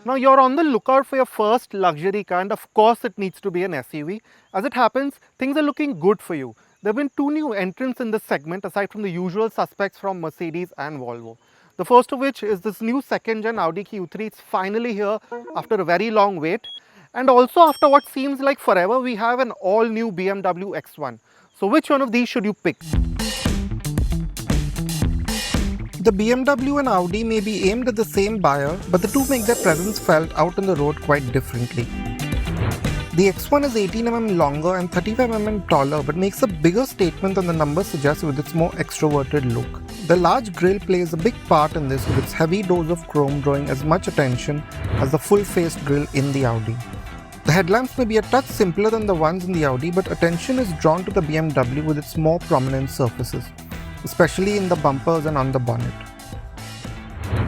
Now you're on the lookout for your first luxury car, and of course it needs to be an SUV. As it happens, things are looking good for you. There have been two new entrants in this segment aside from the usual suspects from Mercedes and Volvo. The first of which is this new second gen Audi Q3. It's finally here after a very long wait. And also after what seems like forever, we have an all new BMW X1. So which one of these should you pick? The BMW and Audi may be aimed at the same buyer, but the two make their presence felt out on the road quite differently. The X1 is 18mm longer and 35mm taller, but makes a bigger statement than the number suggests with its more extroverted look. The large grille plays a big part in this, with its heavy dose of chrome drawing as much attention as the full-faced grille in the Audi. The headlamps may be a touch simpler than the ones in the Audi, but attention is drawn to the BMW with its more prominent surfaces, especially in the bumpers and on the bonnet.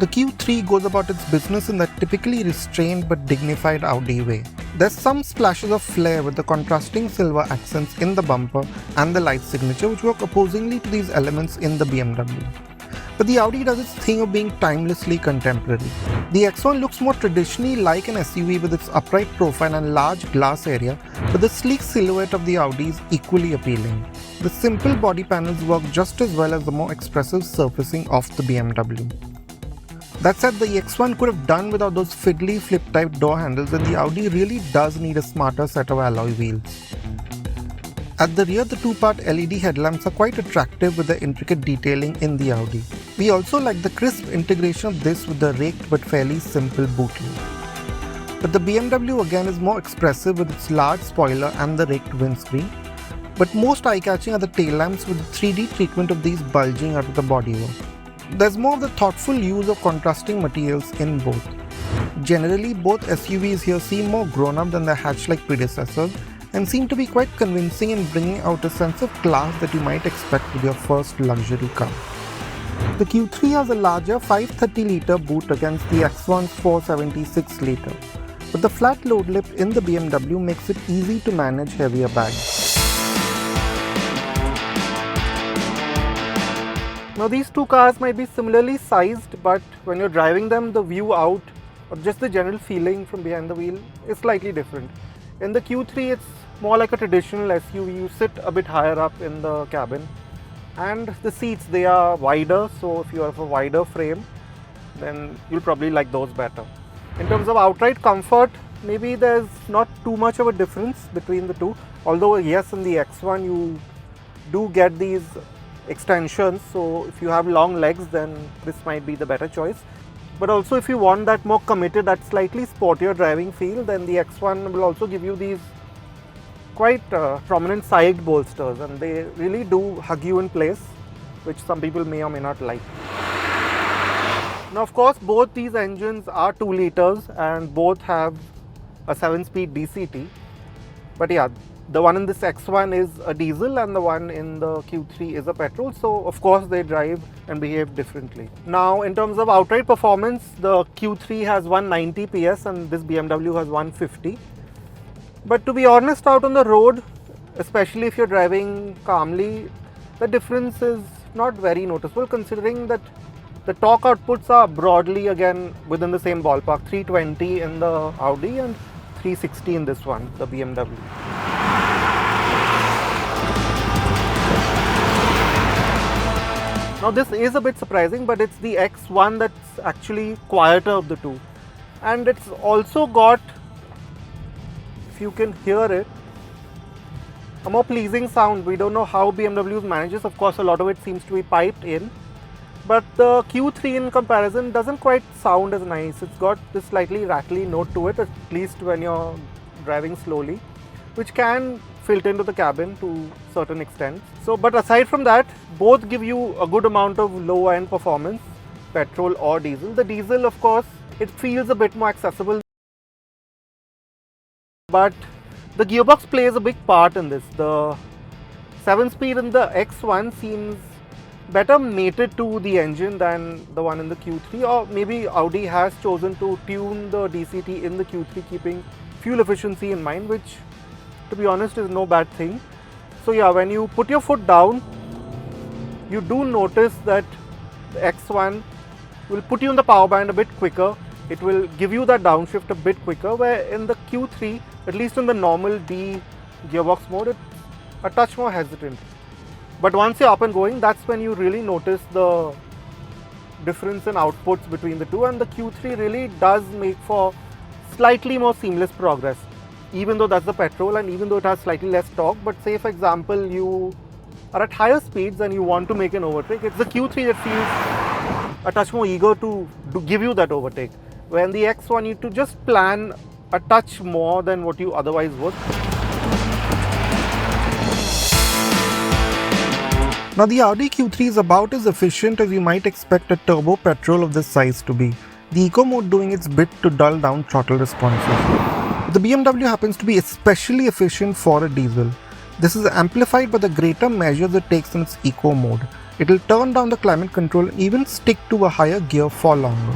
The Q3 goes about its business in that typically restrained but dignified Audi way. There's some splashes of flair with the contrasting silver accents in the bumper and the light signature, which work opposingly to these elements in the BMW. But the Audi does its thing of being timelessly contemporary. The X1 looks more traditionally like an SUV with its upright profile and large glass area, but the sleek silhouette of the Audi is equally appealing. The simple body panels work just as well as the more expressive surfacing of the BMW. That said, the X1 could have done without those fiddly flip-type door handles, and the Audi really does need a smarter set of alloy wheels. At the rear, the two-part LED headlamps are quite attractive with the intricate detailing in the Audi. We also like the crisp integration of this with the raked but fairly simple boot lid. But the BMW again is more expressive with its large spoiler and the raked windscreen. But most eye-catching are the tail lamps with the 3D treatment of these bulging out of the bodywork. There's more of the thoughtful use of contrasting materials in both. Generally, both SUVs here seem more grown-up than their hatch-like predecessors and seem to be quite convincing in bringing out a sense of class that you might expect with your first luxury car. The Q3 has a larger 530-litre boot against the X1's 476-litre, but the flat load lip in the BMW makes it easy to manage heavier bags. Now these two cars might be similarly sized, but when you're driving them, the view out or just the general feeling from behind the wheel is slightly different. In the Q3, it's more like a traditional SUV. You sit a bit higher up in the cabin, and the seats, they are wider, so if you have a wider frame, then you'll probably like those better. In terms of outright comfort, maybe there's not too much of a difference between the two, although yes, in the X1 you do get these extensions, so if you have long legs, then this might be the better choice. But also if you want that more committed, that slightly sportier driving feel, then the X1 will also give you these quite prominent side bolsters, and they really do hug you in place, which some people may or may not like. Now of course both these engines are 2 liters and both have a 7-speed DCT, but yeah, the one in this X1 is a diesel and the one in the Q3 is a petrol, so of course they drive and behave differently. Now in terms of outright performance, the Q3 has 190 PS and this BMW has 150. But to be honest, out on the road, especially if you're driving calmly, the difference is not very noticeable, considering that the torque outputs are broadly again within the same ballpark, 320 in the Audi and 360 in this one, the BMW. Now this is a bit surprising, but it's the X1 that's actually quieter of the two. And it's also got, if you can hear it, a more pleasing sound. We don't know how BMW manages. Of course, a lot of it seems to be piped in. But the Q3 in comparison doesn't quite sound as nice. It's got this slightly rattly note to it, at least when you're driving slowly, which can filter into the cabin to a certain extent. So, but aside from that, both give you a good amount of low-end performance, petrol or diesel. The diesel, of course, it feels a bit more accessible, but the gearbox plays a big part in this. The 7-speed in the X1 seems better mated to the engine than the one in the Q3, or maybe Audi has chosen to tune the DCT in the Q3 keeping fuel efficiency in mind, which to be honest is no bad thing. So yeah, when you put your foot down, you do notice that the X1 will put you in the power band a bit quicker it will give you that downshift a bit quicker, where in the Q3, at least in the normal D gearbox mode, it's a touch more hesitant. But once you're up and going, that's when you really notice the difference in outputs between the two, and the Q3 really does make for slightly more seamless progress, even though that's the petrol and even though it has slightly less torque. But say for example you are at higher speeds and you want to make an overtake, it's the Q3 that feels a touch more eager to give you that overtake, when the X1 you need to just plan a touch more than what you otherwise would. Now the Audi Q3 is about as efficient as you might expect a turbo petrol of this size to be, the eco mode doing its bit to dull down throttle responses. The BMW happens to be especially efficient for a diesel. This is amplified by the greater measures it takes in its eco mode. It will turn down the climate control and even stick to a higher gear for longer.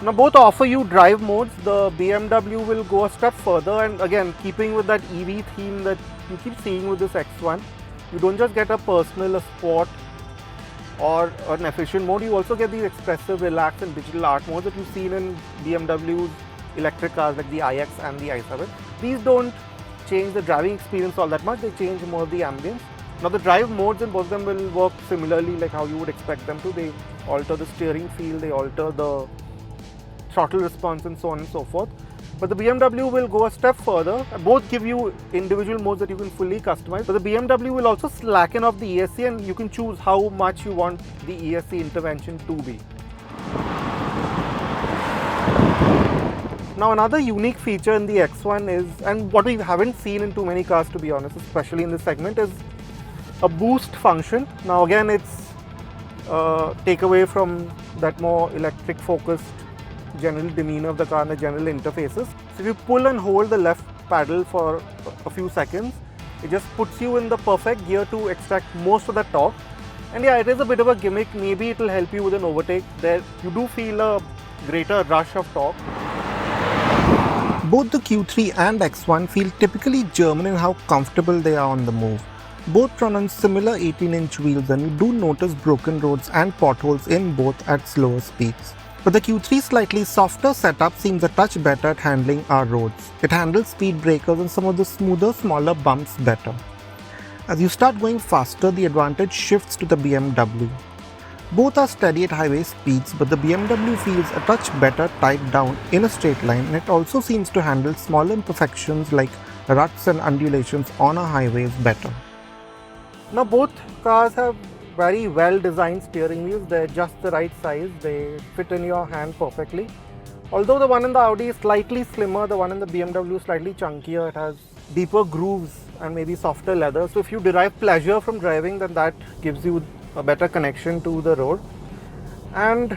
Now both offer you drive modes. The BMW will go a step further, and again keeping with that EV theme that you keep seeing with this X1, you don't just get a personal, a sport or an efficient mode, you also get these expressive, relaxed and digital art modes that you've seen in BMW's electric cars like the iX and the i7. These don't change the driving experience all that much, they change more of the ambience. Now the drive modes in both of them will work similarly like how you would expect them to. They alter the steering feel, they alter the throttle response and so on and so forth. But the BMW will go a step further. Both give you individual modes that you can fully customize. But the BMW will also slacken off the ESC, and you can choose how much you want the ESC intervention to be. Now another unique feature in the X1 is, and what we haven't seen in too many cars to be honest, especially in this segment, is a boost function. Now again it's take away from that more electric focused general demeanor of the car and the general interfaces. So if you pull and hold the left paddle for a few seconds, it just puts you in the perfect gear to extract most of the torque. And yeah, it is a bit of a gimmick. Maybe it will help you with an overtake. There you do feel a greater rush of torque. Both the Q3 and X1 feel typically German in how comfortable they are on the move. Both run on similar 18-inch wheels, and you do notice broken roads and potholes in both at slower speeds. But the Q3's slightly softer setup seems a touch better at handling our roads. It handles speed breakers and some of the smoother, smaller bumps better. As you start going faster, the advantage shifts to the BMW. Both are steady at highway speeds, but the BMW feels a touch better tied down in a straight line, and it also seems to handle small imperfections like ruts and undulations on our highways better. Now both cars have very well designed steering wheels. They're just the right size, they fit in your hand perfectly. Although the one in the Audi is slightly slimmer, the one in the BMW is slightly chunkier. It has deeper grooves and maybe softer leather. So if you derive pleasure from driving, then that gives you a better connection to the road. And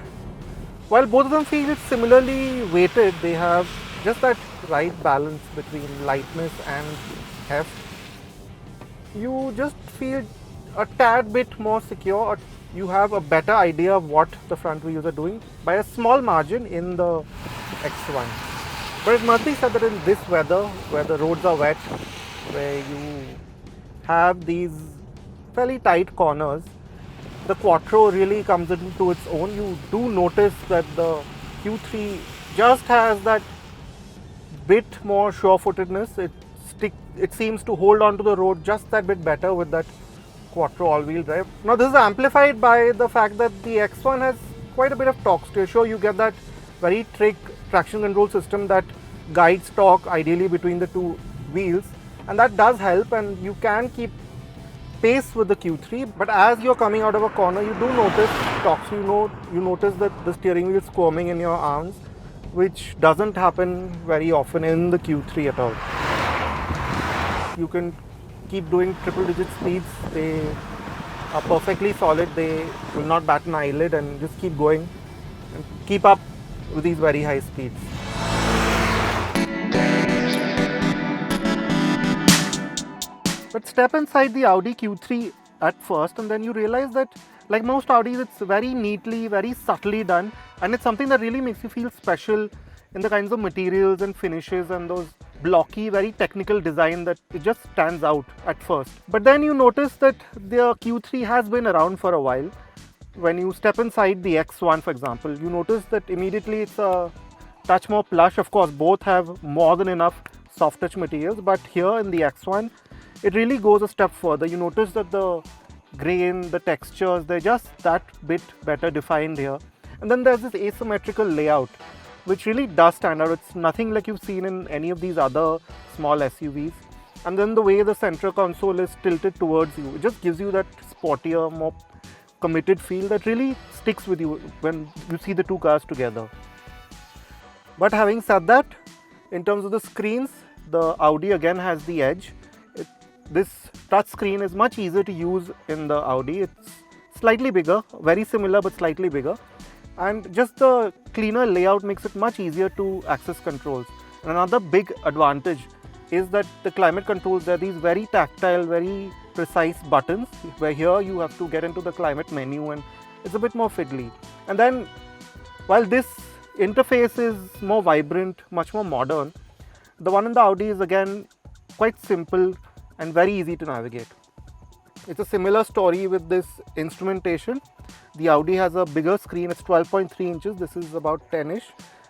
while both of them feel similarly weighted, they have just that right balance between lightness and heft. You just feel a tad bit more secure, or you have a better idea of what the front wheels are doing by a small margin in the X1. But it must be said that in this weather, where the roads are wet, where you have these fairly tight corners, the Quattro really comes into its own. You do notice that the Q3 just has that bit more sure-footedness. It seems to hold on to the road just that bit better with that Quattro all-wheel drive. Now this is amplified by the fact that the X1 has quite a bit of torque ratio. You get that very trick traction control system that guides torque ideally between the two wheels, and that does help, and you can keep pace with the Q3. But as you're coming out of a corner, you do notice torque. You notice that the steering wheel squirming in your arms, which doesn't happen very often in the Q3 at all. You can keep doing triple digit speeds. They are perfectly solid. They will not bat an eyelid, and just keep going and keep up with these very high speeds. But step inside the Audi Q3 at first, and then you realize that, like most Audis, it's very neatly, very subtly done, and it's something that really makes you feel special in the kinds of materials and finishes and those blocky, very technical design that it just stands out at first. But then you notice that the Q3 has been around for a while. when you step inside the X1, for example, you notice that immediately it's a touch more plush. Of course, both have more than enough soft touch materials, but here in the X1, it really goes a step further. You notice that the grain, the textures, they're just that bit better defined here. And then there's this asymmetrical layout, which really does stand out. It's nothing like you've seen in any of these other small SUVs. And then the way the center console is tilted towards you, it just gives you that sportier, more committed feel that really sticks with you when you see the two cars together. But having said that, in terms of the screens, the Audi again has the edge. This touch screen is much easier to use in the Audi. It's slightly bigger, very similar but slightly bigger. And just the cleaner layout makes it much easier to access controls. And another big advantage is that the climate controls, they're these very tactile, very precise buttons, where here you have to get into the climate menu and it's a bit more fiddly. And then while this interface is more vibrant, much more modern, the one in the Audi is again quite simple and very easy to navigate. It's a similar story with this instrumentation. The Audi has a bigger screen, it's 12.3 inches, this is about 10-ish.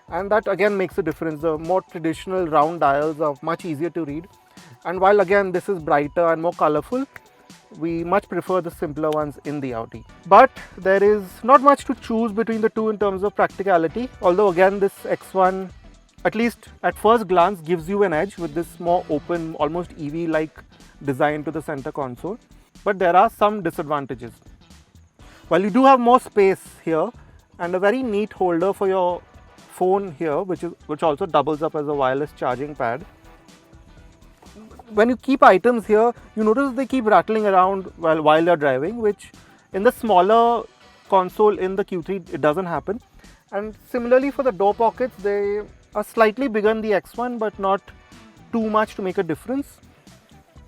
And that again makes a difference. The more traditional round dials are much easier to read. And while again this is brighter and more colorful, we much prefer the simpler ones in the Audi. But there is not much to choose between the two in terms of practicality. Although again this X1, at least at first glance, gives you an edge with this more open, almost EV-like design to the center console. But there are some disadvantages. While you do have more space here and a very neat holder for your phone here, which also doubles up as a wireless charging pad. When you keep items here, you notice they keep rattling around while you're driving, which in the smaller console in the Q3 it doesn't happen. And similarly for the door pockets, they are slightly bigger in the X1 but not too much to make a difference.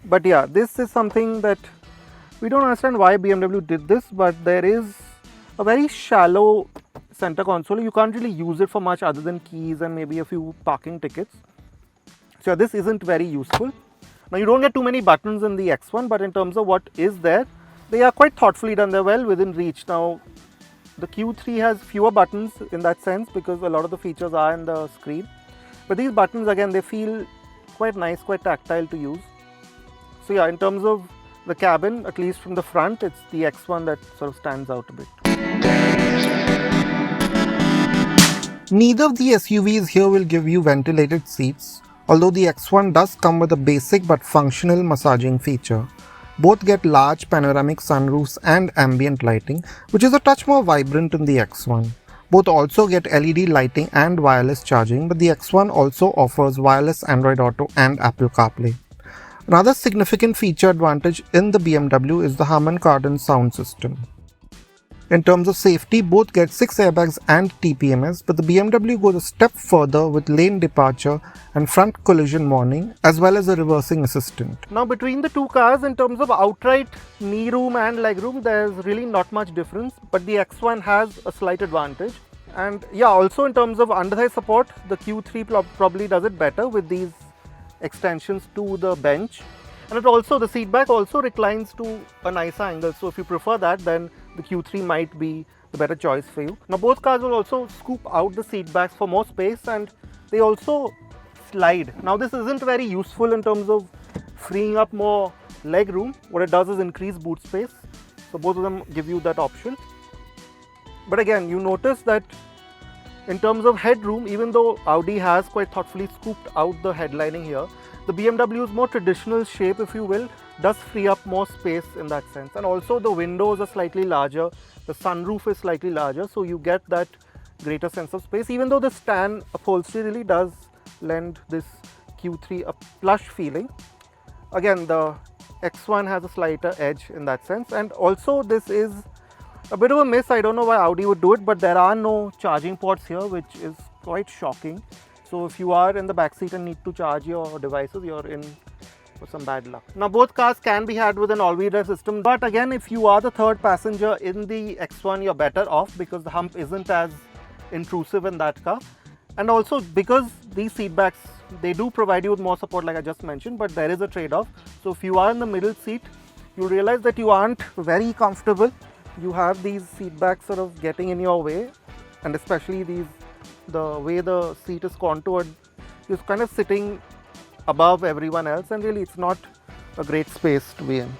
But yeah, this is something that we don't understand why BMW did this, but there is a very shallow center console. You can't really use it for much other than keys and maybe a few parking tickets. So this isn't very useful. Now you don't get too many buttons in the X1, but in terms of what is there, they are quite thoughtfully done. They're well within reach. Now the Q3 has fewer buttons in that sense because a lot of the features are in the screen. But these buttons again, they feel quite nice, quite tactile to use. So yeah, in terms of the cabin, at least from the front, it's the X1 that sort of stands out a bit. Neither of the SUVs here will give you ventilated seats, although the X1 does come with a basic but functional massaging feature. Both get large panoramic sunroofs and ambient lighting, which is a touch more vibrant in the X1. Both also get LED lighting and wireless charging, but the X1 also offers wireless Android Auto and Apple CarPlay. Another significant feature advantage in the BMW is the Harman Kardon sound system. In terms of safety, both get 6 airbags and TPMS, but the BMW goes a step further with lane departure and front collision warning, as well as a reversing assistant. Now between the two cars, in terms of outright knee room and legroom, there's really not much difference, but the X1 has a slight advantage. And yeah, also in terms of under-thigh support, the Q3 probably does it better with these extensions to the bench. And it also, the seat back also reclines to a nicer angle, so if you prefer that, then the Q3 might be the better choice for you. Now both cars will also scoop out the seat backs for more space, and they also slide. Now this isn't very useful in terms of freeing up more leg room. What it does is increase boot space, so both of them give you that option. But again, you notice that in terms of headroom, even though Audi has quite thoughtfully scooped out the headlining here, the BMW's more traditional shape, if you will, does free up more space in that sense. And also the windows are slightly larger, the sunroof is slightly larger, so you get that greater sense of space, even though the tan upholstery really does lend this Q3 a plush feeling. Again, the X1 has a slighter edge in that sense, and also this is a bit of a miss. I don't know why Audi would do it, but there are no charging ports here, which is quite shocking. So if you are in the back seat and need to charge your devices, you're in for some bad luck. Now both cars can be had with an all-wheel drive system, but again, if you are the third passenger in the X1, you're better off because the hump isn't as intrusive in that car. And also because these seat backs, they do provide you with more support like I just mentioned, but there is a trade-off. So if you are in the middle seat, you'll realize that you aren't very comfortable you have these seat backs sort of getting in your way, and especially the way the seat is contoured, you're kind of sitting above everyone else, and really it's not a great space to be in.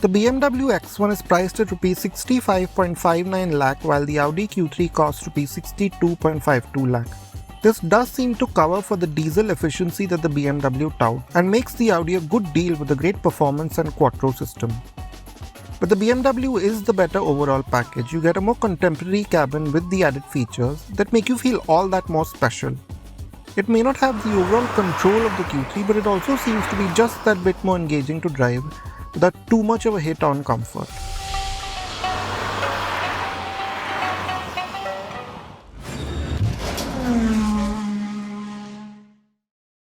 The BMW X1 is priced at Rs 65.59 lakh while the Audi Q3 costs Rs 62.52 lakh. This does seem to cover for the diesel efficiency that the BMW tout and makes the Audi a good deal with a great performance and quattro system. But the BMW is the better overall package. You get a more contemporary cabin with the added features that make you feel all that more special. It may not have the overall control of the Q3, but it also seems to be just that bit more engaging to drive without too much of a hit on comfort.